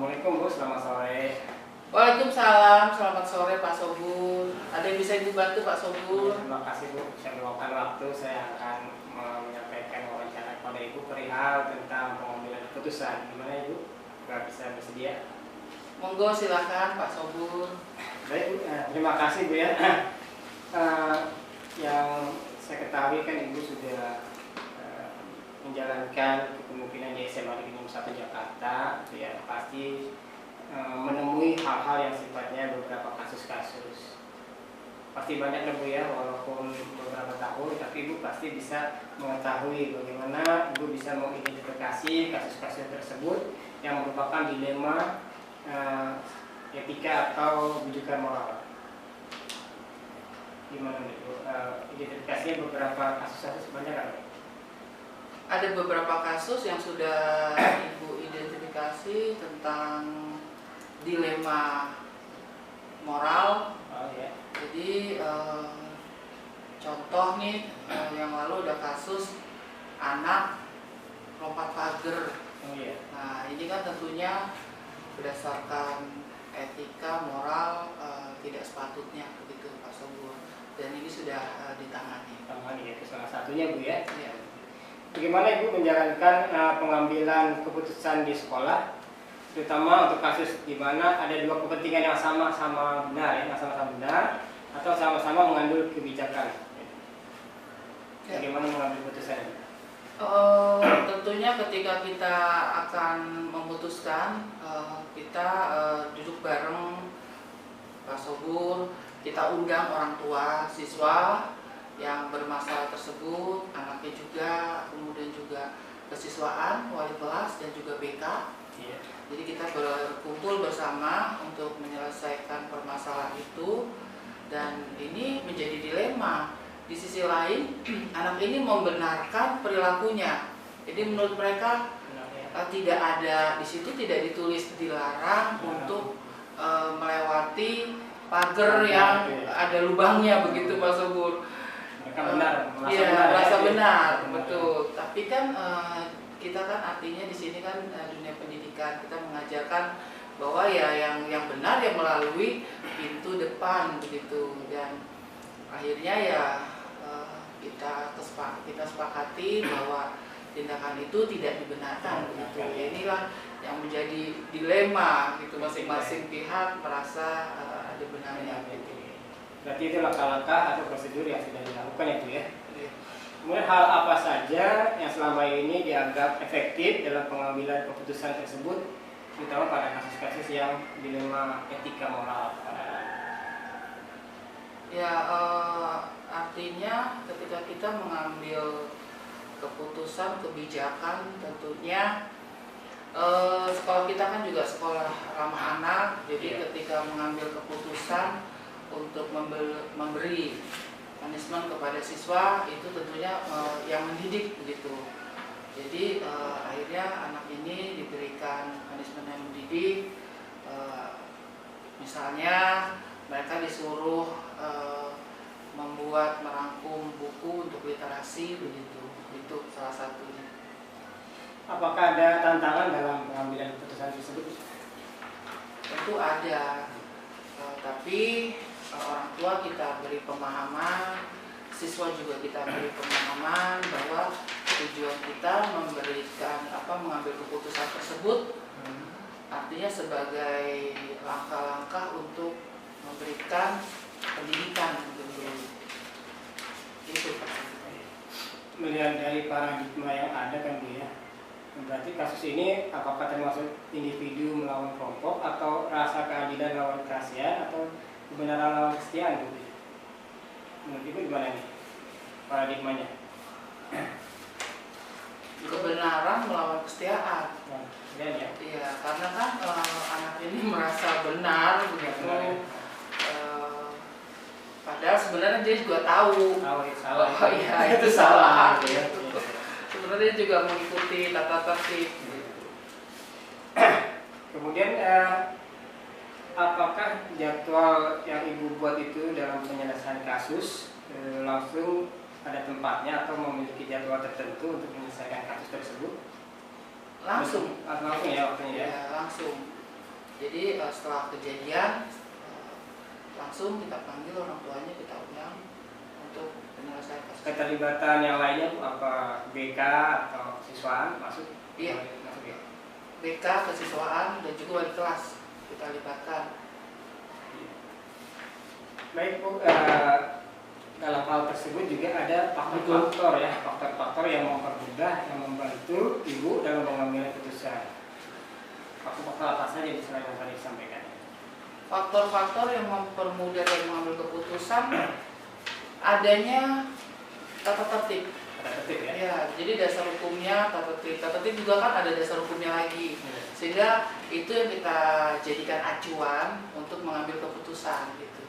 Assalamualaikum Bu, selamat sore. Waalaikumsalam, selamat sore Pak Sobur. Ada yang bisa Ibu bantu Pak Sobur? Terima kasih Bu, saya meluangkan waktu. Saya akan menyampaikan wawancara kepada Ibu perihal tentang pengambilan keputusan. Gimana Ibu? Nggak bisa bersedia? Monggo silakan Pak Sobur. Baik Bu, terima kasih Bu ya. Yang saya ketahui kan Ibu sudah menjalankan kepemimpinan di SMA Negeri 1 Jakarta, ya pasti menemui hal-hal yang sifatnya beberapa kasus-kasus. Pasti banyak Bu ya, walaupun beberapa tahun, tapi Ibu pasti bisa mengetahui bagaimana Ibu bisa mengidentifikasi kasus-kasus tersebut yang merupakan dilema etika atau rujukan moral. Gimana Ibu? Identifikasinya beberapa kasus-kasus banyak kan? Ada beberapa kasus yang sudah Ibu identifikasi tentang dilema moral. Oh ya. Jadi contoh nih, yang lalu ada kasus anak lompat pagar. Oh iya. Nah ini kan tentunya berdasarkan etika moral tidak sepatutnya begitu Pak Sobur. Dan ini sudah ditangani. Tangani ya, itu salah satunya Bu ya. Ya. Bagaimana Ibu menjalankan pengambilan keputusan di sekolah, terutama untuk kasus di mana ada dua kepentingan yang sama-sama benar, ya, sama-sama benar, atau sama-sama mengambil kebijakan. Ya. Bagaimana mengambil keputusan? Tentunya ketika kita akan memutuskan, kita duduk bareng Pak Sobur, kita undang orang tua siswa yang bermasalah tersebut, anaknya juga, kemudian juga kesiswaan, wali kelas, dan juga BK. Iya. Jadi kita berkumpul bersama untuk menyelesaikan permasalahan itu, dan ini menjadi dilema. Di sisi lain, anak ini membenarkan perilakunya. Jadi menurut mereka tidak ada di situ, tidak ditulis dilarang untuk melewati pagar yang ada lubangnya begitu Pak Sobur. Mereka benar, merasa benar, betul. Tapi kan kita kan artinya di sini kan dunia pendidikan, kita mengajarkan bahwa ya yang benar yang melalui pintu depan begitu, dan akhirnya ya kita sepakati bahwa tindakan itu tidak dibenarkan begitu. Ya, inilah yang menjadi dilema gitu, masing-masing pihak merasa ada benarnya gitu. Berarti itu langkah-langkah atau prosedur yang sudah dilakukan ya Bu ya. Kemudian hal apa saja yang selama ini dianggap efektif dalam pengambilan keputusan tersebut, terutama pada kasus-kasus yang dilema etika moral? Ya, artinya ketika kita mengambil keputusan kebijakan, tentunya sekolah kita kan juga sekolah ramah anak. Jadi ketika mengambil keputusan untuk memberi punishment kepada siswa, itu tentunya yang mendidik begitu. Jadi akhirnya anak ini diberikan punishment yang mendidik. Misalnya mereka disuruh merangkum buku untuk literasi begitu. Itu salah satunya. Apakah ada tantangan dalam pengambilan keputusan tersebut? Tentu ada, tapi orang tua kita beri pemahaman, siswa juga kita beri pemahaman bahwa tujuan kita mengambil keputusan tersebut artinya sebagai langkah-langkah untuk memberikan pendidikan gitu. Itu. Melihat dari paradigma yang ada kan Bu ya, berarti kasus ini apakah termasuk individu melawan kelompok atau rasa keadilan lawan kerasian atau kebenaran lawan kesetiaan Bu? Menurut Ibu gimana nih paradigmanya? Kebenaran melawan kesetiaan. Ya. Iya, karena kan anak ini merasa benar begitu. Padahal sebenarnya dia juga tahu. Salah. Oh iya, itu salah. Sebenarnya dia juga mengikuti tata tertib. Kemudian apakah jadwal yang Ibu buat itu dalam penyelesaian kasus langsung ada tempatnya atau memiliki jadwal tertentu untuk menyelesaikan kasus tersebut? Langsung ya waktunya ya? Ya, langsung. Jadi setelah kejadian langsung kita panggil orang tuanya, kita undang untuk penyelesaian kasus. Keterlibatan yang lainnya Bu, apa BK atau siswaan masuk? Iya. Masuk ya. BK, kesiswaan, dan juga wali kelas kita libatkan. Baik Bu, dalam hal tersebut juga ada faktor-faktor ya, faktor-faktor yang mempermudah, yang membantu Ibu dalam mengambil keputusan. Faktor-faktor apa saja selain yang tadi disampaikan? Faktor-faktor yang mempermudah dalam mengambil keputusan adanya tata tertib. Tata tertib ya? Ya, jadi dasar hukumnya tata tertib. Tata tertib juga kan ada dasar hukumnya lagi. Sehingga itu yang kita jadikan acuan untuk mengambil keputusan gitu.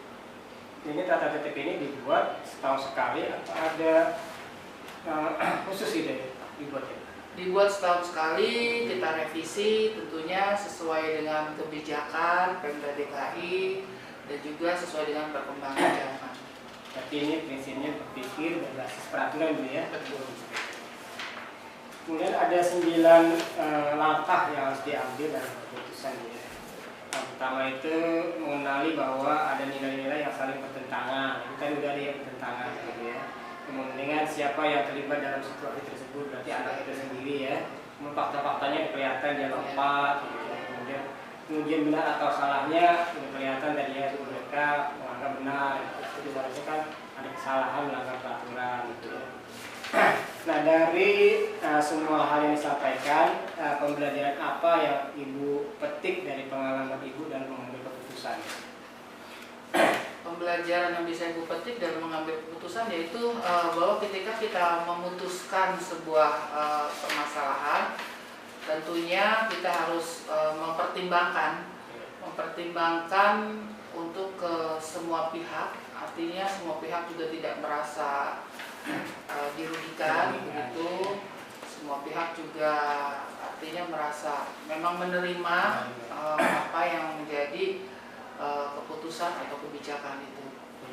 Ini tata tertib ini dibuat setahun sekali atau ada khusus ide dibuatnya? Dibuat setahun sekali, kita revisi tentunya sesuai dengan kebijakan Pemda DKI dan juga sesuai dengan perkembangan zaman. Tapi ini prinsipnya berpikir berbasis peraturan Bu ya? Betul. Kemudian ada 9 langkah yang harus diambil dalam keputusan ya. Yang pertama itu mengenali bahwa ada nilai-nilai yang saling bertentangan. Itu kan udah ada yang bertentangan gitu ya. Kemudian siapa yang terlibat dalam situasi tersebut, berarti anak itu sendiri ya. Kemudian fakta-faktanya kelihatan dia lompat gitu ya. Kemudian benar atau salahnya kelihatan tadi ya, mereka menganggap benar. Itu seharusnya kan ada kesalahan melanggar peraturan gitu ya. Nah dari semua hal yang disampaikan, pembelajaran apa yang Ibu petik dari pengalaman Ibu dalam mengambil keputusan? Pembelajaran yang bisa Ibu petik dalam mengambil keputusan yaitu bahwa ketika kita memutuskan sebuah permasalahan, tentunya kita harus mempertimbangkan untuk ke semua pihak. Artinya semua pihak juga tidak merasa dirugikan begitu. Semua pihak juga artinya merasa memang menerima apa yang menjadi keputusan atau kebijakan itu.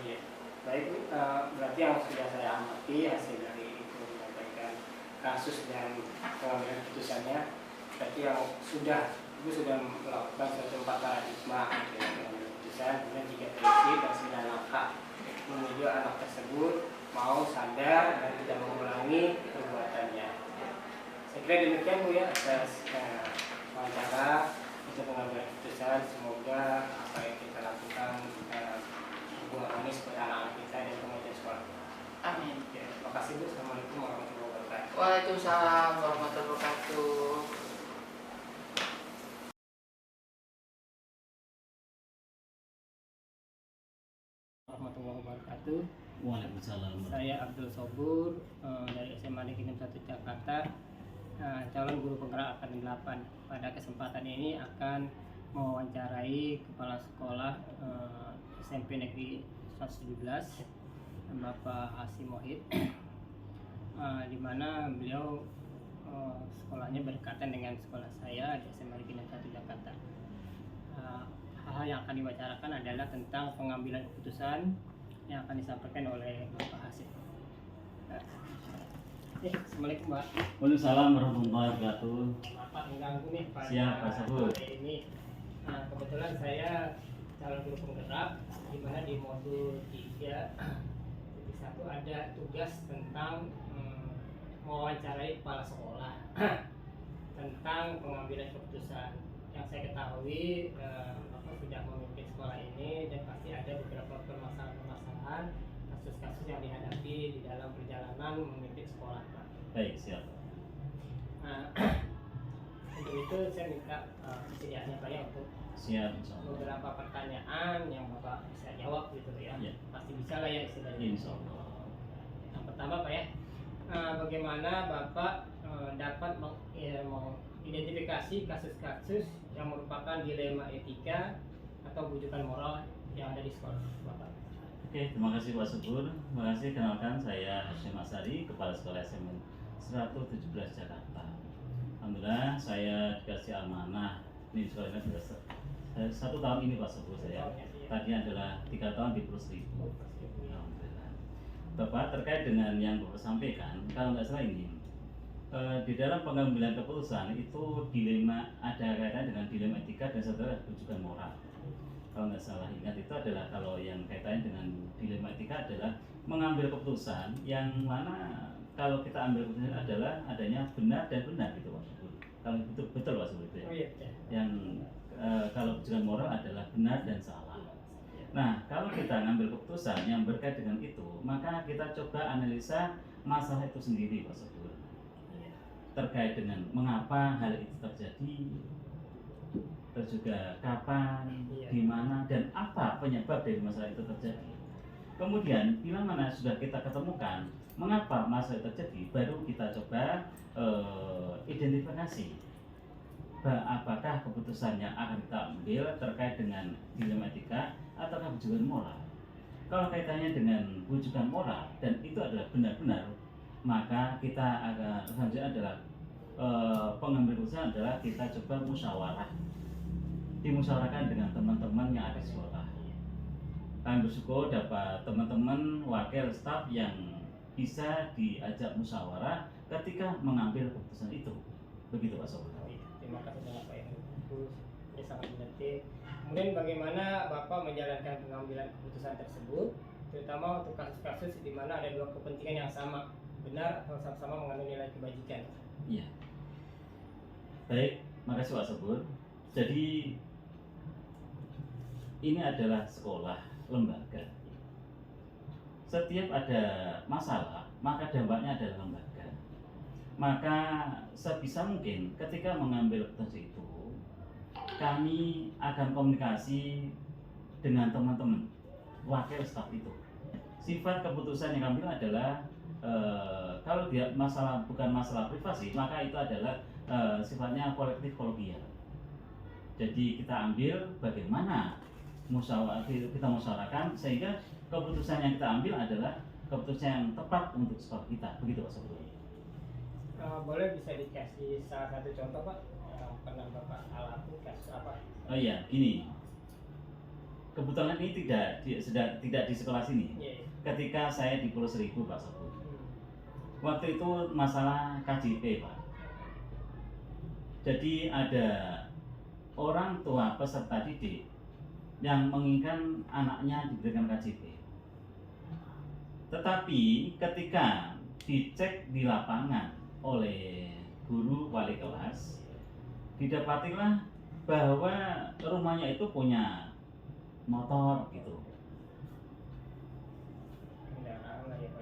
Iya. Baik Bu, berarti yang sudah saya amati hasil dari Ibu menyampaikan kasus dan pengambilan keputusannya, berarti yang Ibu sudah melakukan suatu 4 paradigma mengambil keputusan, kemudian 3 prinsip dan 9 langkah menuju anak tersebut mau sadar dan tidak mengulangi perbuatannya. Saya kira demikian Bu ya atas wawancara untuk mengambil keputusan. Semoga apa yang kita lakukan berbuah manis buat anak-anak kita dan kemudian sekolah. Amin. Ya, terima kasih Bu. Assalamualaikum warahmatullahi wabarakatuh. Waalaikumsalam warahmatullahi wabarakatuh. Warahmatullahi wabarakatuh. Waalaikumsalam. Saya Abdul Sobur dari SMA Negeri 1 Jakarta, calon guru penggerak Akademi 8. Pada kesempatan ini akan mewawancarai kepala sekolah SMP Negeri 117 Bapak Hasim Mohid, di mana beliau sekolahnya berdekatan dengan sekolah saya di SMA Negeri 1 Jakarta. Hal-hal yang akan diwacarakan adalah tentang pengambilan keputusan yang akan disampaikan oleh Bapak Hasim. Assalamualaikum Pak. Waalaikumsalam warahmatullahi wabarakatuh. Bapak mengganggu nih Pak. Siap, Pak Sabur. Ini kebetulan saya calon guru penggerak, di mana di modul 3.1 ada tugas tentang mewawancarai kepala sekolah tentang pengambilan keputusan. Yang saya ketahui Bapak sudah memimpin sekolah ini dan pasti ada beberapa permasalahan kasus-kasus yang dihadapi di dalam perjalanan memimpin sekolah Pak. Baik, siap. Untuk itu saya minta kesediaannya Pak ya untuk Siap, insyaallah. beberapa pertanyaan yang Bapak bisa jawab gitu ya. Ya. Pasti bisa lah ya istilahnya. Insyaallah. Yang pertama Pak ya, bagaimana Bapak dapat mengidentifikasi kasus-kasus yang merupakan dilema etika atau bujukan moral yang ada di sekolah Bapak? Oke, terima kasih Pak Subur. Terima kasih, kenalkan saya Hasyim Asari, Kepala Sekolah SMA 117 Jakarta. Alhamdulillah saya dikasih amanah ini sekolah ini sudah 1 tahun ini Pak Subur saya. Tadi adalah 3 tahun di Plus Ribu. Alhamdulillah. Bapak terkait dengan yang Bapak sampaikan, kalau nggak salah ini di dalam pengambilan keputusan itu dilema, ada kaitannya dengan dilema etika dan satu adalah rujukan moral. Kalau nggak salah ingat itu adalah, kalau yang kaitannya dengan dilema etika adalah mengambil keputusan yang mana kalau kita ambil keputusan adalah adanya benar dan benar gitu Pak Subur. Kalau itu betul Pak Subur itu ya. Oh, iya. Yang kalau rujukan moral adalah benar dan salah. Nah, kalau kita ngambil keputusan yang berkait dengan itu, maka kita coba analisa masalah itu sendiri Pak Subur. Terkait dengan mengapa hal itu terjadi, terus juga kapan, di mana, dan apa penyebab dari masalah itu terjadi. Kemudian bila mana sudah kita ketemukan mengapa masalah itu terjadi, baru kita coba identifikasi apakah keputusan yang akan kita ambil terkait dengan dilema etika ataukah rujukan moral. Kalau kaitannya dengan rujukan moral dan itu adalah benar-benar, maka kita akan selanjutnya adalah pengambil keputusan adalah kita coba musyawarah, dimusyawarahkan dengan teman-teman yang ada di sekolah. Kami bersyukur dapat teman-teman wakil staf yang bisa diajak musyawarah ketika mengambil keputusan itu. Begitu Pak Sobat. Terima kasih banyak Pak Heru. Ini sangat mengerti. Kemudian bagaimana Bapak menjalankan pengambilan keputusan tersebut, terutama untuk kasus-kasus di mana ada dua kepentingan yang sama, benar atau sama-sama mengandung nilai kebajikan? Iya. Baik, makasih Pak Sobur. Jadi ini adalah sekolah, lembaga. Setiap ada masalah, maka dampaknya adalah lembaga. Maka sebisa mungkin ketika mengambil keputusan itu, kami akan komunikasi dengan teman-teman wakil staf itu. Sifat keputusan yang kami ambil adalah kalau dia masalah bukan masalah privasi, maka itu adalah sifatnya kolektif kolegial. Jadi kita ambil bagaimana kita musyawarahkan sehingga keputusan yang kita ambil adalah keputusan yang tepat untuk sekolah kita. Begitu Pak sebetulnya. Boleh bisa dikasih salah satu contoh Pak yang pernah Bapak alami, kasus apa? Oh iya, gini. Kebetulan ini tidak di sekolah sini. Yeah. Ketika saya di Pulau Seribu Pak Sobu. Waktu itu masalah KJP Pak. Jadi ada orang tua peserta didik yang menginginkan anaknya diberikan KJP. Tetapi ketika dicek di lapangan oleh guru wali kelas, didapatilah bahwa rumahnya itu punya motor gitu,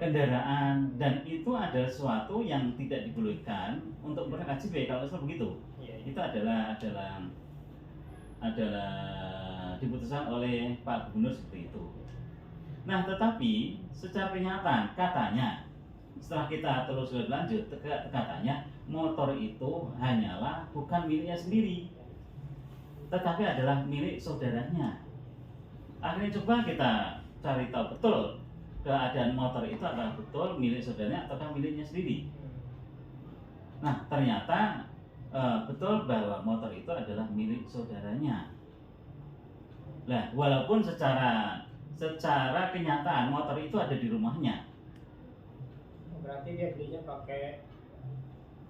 kendaraan, dan itu adalah sesuatu yang tidak dibolehkan untuk memberikan KJP. Kalau begitu, itu adalah diputuskan oleh Pak Gubernur seperti itu. Nah, tetapi secara kenyataan katanya setelah kita terus lanjut, katanya motor itu hanyalah bukan miliknya sendiri, tetapi adalah milik saudaranya. Akhirnya coba kita cari tahu betul keadaan motor itu adalah betul milik saudaranya ataukah miliknya sendiri. Nah, ternyata betul bahwa motor itu adalah milik saudaranya. Nah, walaupun secara kenyataan motor itu ada di rumahnya. Berarti dia belinya pakai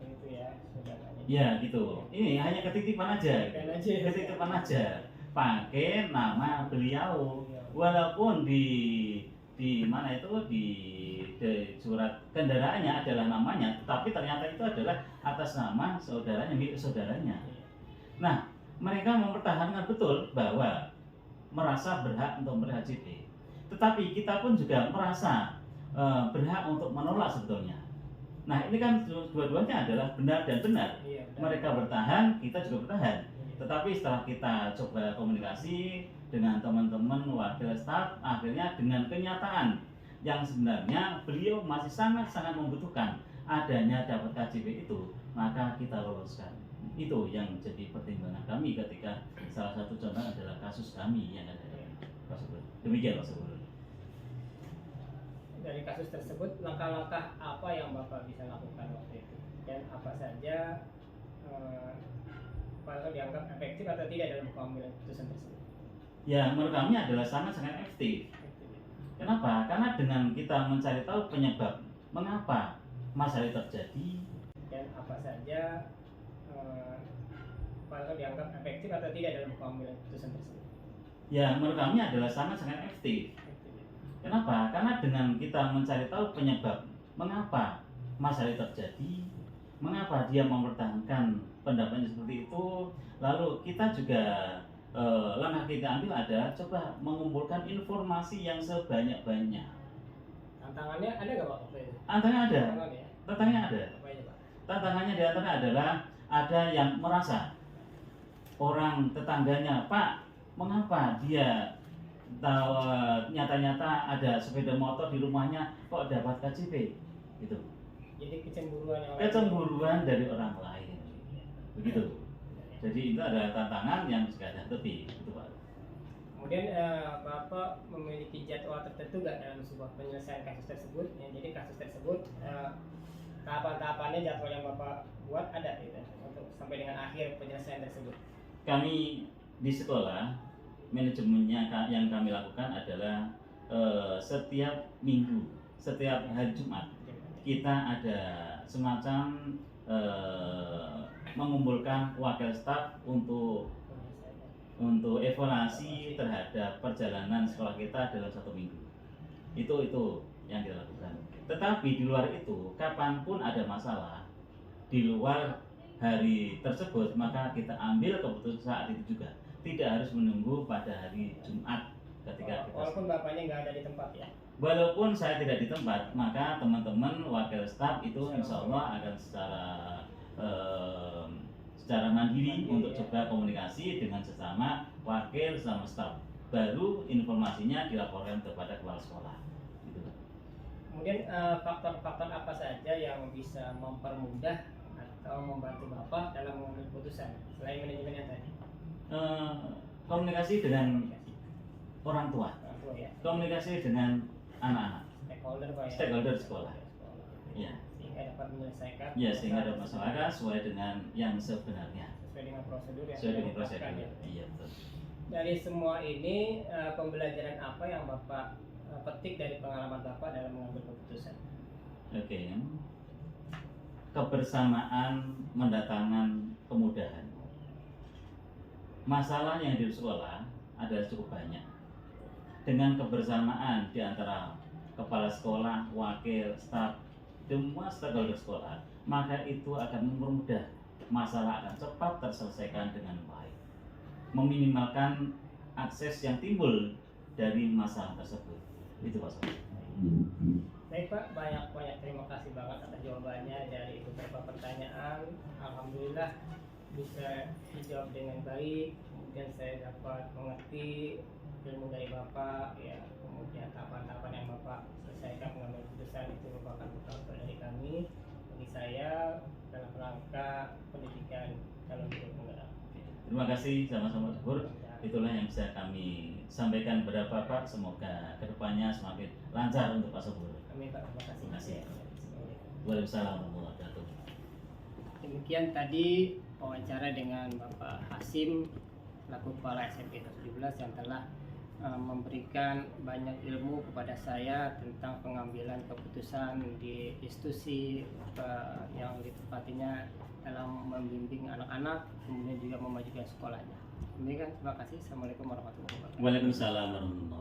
itu ya, saudaranya. Ya gitu. Ini hanya ketitipan aja. Ketitipan aja. Pakai nama beliau. Walaupun di mana itu di surat kendaraannya adalah namanya, tetapi ternyata itu adalah atas nama saudaranya, milik saudaranya. Nah, mereka mempertahankan betul bahwa merasa berhak untuk memberi KJP. Tetapi kita pun juga merasa berhak untuk menolak sebetulnya. Nah, ini kan dua-duanya adalah benar dan benar. Mereka bertahan, kita juga bertahan. Tetapi setelah kita coba komunikasi dengan teman-teman wakil staf, akhirnya dengan kenyataan yang sebenarnya beliau masih sangat-sangat membutuhkan adanya dapat KJP itu, maka kita loloskan. Itu yang jadi pertimbangan kami ketika salah satu contoh adalah kasus kami yang ada. Demikian Pak Sobur. Dari kasus tersebut, langkah-langkah apa yang Bapak bisa lakukan waktu itu? Dan apa saja Bapak dianggap efektif atau tidak dalam pengambilan keputusan tersebut? Ya, menurut kami adalah sangat-sangat efektif. Kenapa? Karena dengan kita mencari tahu penyebab mengapa masalah itu terjadi, dan apa saja apakah dianggap efektif atau tidak dalam pengambilan keputusan tersebut? Ya, menurut kami adalah sangat-sangat efektif. Kenapa? Karena dengan kita mencari tahu penyebab mengapa masalah itu terjadi, mengapa dia mempertahankan pendapatnya seperti itu, lalu kita juga langkah kita ambil adalah coba mengumpulkan informasi yang sebanyak-banyak. Tantangannya ada nggak Pak? Tantangannya ada. Tantangannya ada. Apa aja Pak? Tantangannya di antara adalah ada yang merasa orang tetangganya, Pak, mengapa dia tahu nyata-nyata ada sepeda motor di rumahnya kok dapat KJP gitu. Jadi Kecemburuan dari orang lain. Begitu. Jadi itu adalah tantangan yang bisa dihadapi, gitu Pak. Kemudian Bapak memiliki jadwal tertentu nggak dalam sebuah penyelesaian kasus tersebut? Ya, jadi kasus tersebut tahapan-tahapannya jadwal yang Bapak buat ada gitu untuk sampai dengan akhir penyelesaian tersebut. Kami di sekolah manajemennya yang kami lakukan adalah setiap minggu, setiap hari Jumat kita ada semacam mengumpulkan wakil staf untuk evaluasi terhadap perjalanan sekolah kita dalam 1 minggu. Itu yang kita lakukan. Tetapi di luar itu, kapanpun ada masalah di luar hari tersebut, maka kita ambil keputusan saat itu juga. Tidak harus menunggu pada hari Jumat ketika kita. Walaupun bapaknya nggak ada di tempat ya. Walaupun saya tidak di tempat, maka teman-teman wakil staf itu insya Allah akan secara mandiri untuk coba komunikasi dengan sesama wakil sama staf. Baru informasinya dilaporkan kepada kepala sekolah. Gitu. Kemudian faktor-faktor apa saja yang bisa mempermudah atau membantu Bapak dalam mengambil keputusan selain manajemen yang tadi? Komunikasi dengan orang tua, ya. Komunikasi dengan anak-anak, stakeholder sekolah. Ya. Sehingga dapat menyelesaikan. Ya, sehingga dapat masyarakat sesuai dengan yang sebenarnya. Sesuai dengan prosedur yang sesuai dengan prosedur. Ya. Iya betul. Dari semua ini pembelajaran apa yang Bapak petik dari pengalaman Bapak dalam mengambil keputusan? Oke. Kebersamaan mendatangkan kemudahan. Masalah yang di sekolah adalah cukup banyak. Dengan kebersamaan di antara kepala sekolah, wakil, staf, semua stakeholder sekolah, maka itu akan mempermudah masalah akan cepat terselesaikan dengan baik. Meminimalkan akses yang timbul dari masalah tersebut. Itu Pak Sob. Baik Pak, banyak terima kasih banget atas jawabannya dari beberapa pertanyaan. Alhamdulillah bisa dijawab dengan baik. Kemudian saya dapat mengerti ilmu dari Bapak, ya, kemudian tahapan-tahapan yang Bapak selesaikan mengambil keputusan itu merupakan bekal dari kami, bagi saya dalam rangka pendidikan calon guru penggerak. Terima kasih sama-sama Subur. Itulah yang bisa kami sampaikan kepada Bapak. Semoga kedepannya semakin lancar untuk Pak Subur. Amin Pak, terima kasih. Terima kasih. Waalaikumsalam warahmatullahi wabarakatuh. Demikian tadi wawancara dengan Bapak Hasim selaku Kepala SMP 17 yang telah memberikan banyak ilmu kepada saya tentang pengambilan keputusan di institusi yang ditempatinya dalam membimbing anak-anak, kemudian juga memajukan sekolahnya. Demikian, terima kasih. Assalamualaikum warahmatullahi wabarakatuh. Waalaikumsalam warahmatullahi wabarakatuh.